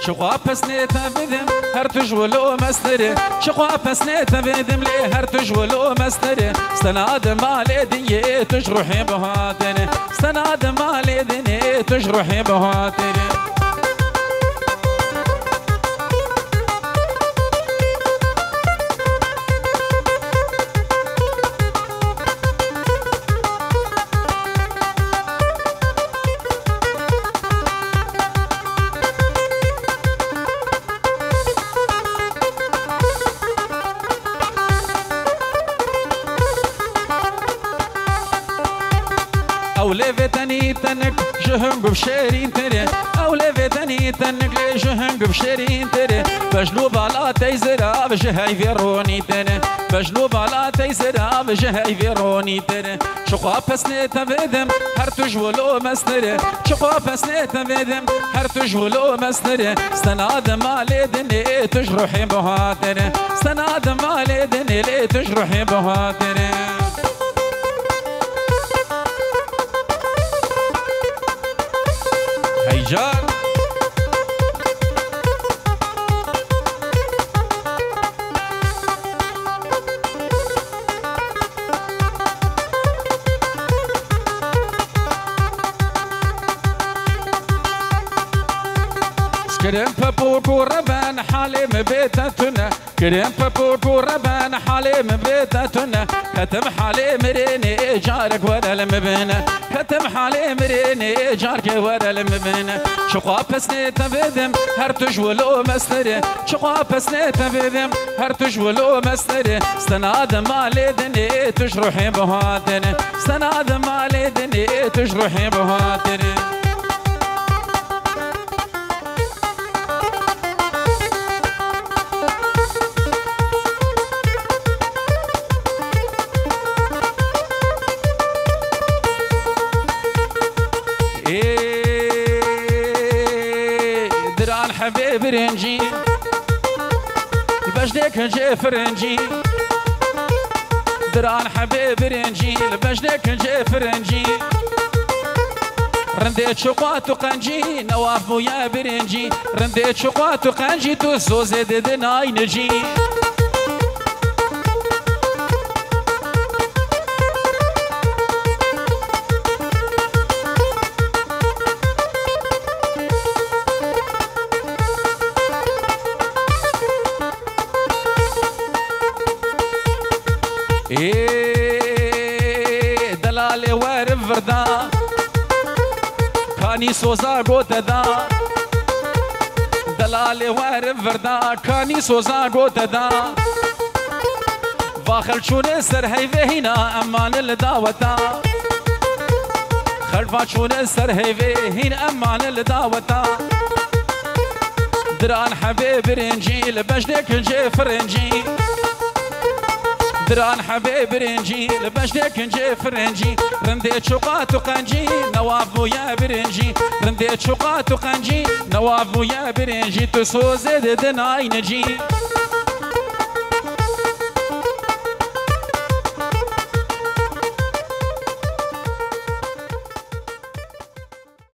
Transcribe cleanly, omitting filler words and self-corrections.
شقوا بسنيت بدم هر تجولو مستري شقوا بسنيت بدم لي هر تجولو مستري استناد مالي دنيا تجرحي بهاتني استناد مالي دنيا تجرحي بهاتني أولي فتني تنك جهم بشيرين تري أولي فتني تنك لي جهم بشيرين تري بجلوب على تيزرا بجهاي فيروني تري بجلوب على تيزرا بجهاي فيروني تري شقوا بسني تبدم هر تجولو مستري شقوا بسني تبدم هر تجولو مستري استناد مالي دني تجرحي بهاتري استناد مالي دني لي تجرحي بهاتري هيجان كريم بابوكو ربان حالي مبيتتنا كريم بابوكو ربان حالي مبيتتنا كتم حالي مريني جارك ورا المبنى كتم حالي مريني جارك ورا المبنى شقوا بسني تبدم هر تجولو مستري شقوا بسني تبدم هر تجولو مستري استناد مالي دني تجرحي بهاتني استناد مالي دني تجرحي بهاتني دران حبيب رنجي البجدك جي فرنجي دران حبيب رنجي البجدك جي فرنجي رنديت شقوات وقنجي نواف ويا برنجي رنديت شقوات وقنجي توزو زيد دناي نجي دلالي وارف فردا كاني سوزا قوت دا دلالي وارف فردا كاني سوزا قوت دا واخل شون سر هيفي هنا امان الدعوتا خلفا شون سر هيفي هنا امان الدعوتا دران حبيب رنجي لبجدك جي فرنجي دران حبيب رنجي لبجدك نجي فرنجي رنديت شقات وقنجي نواف ويا برنجي رنديت شقات وقنجي نواف ويا برنجي تسو زيد دناي نجي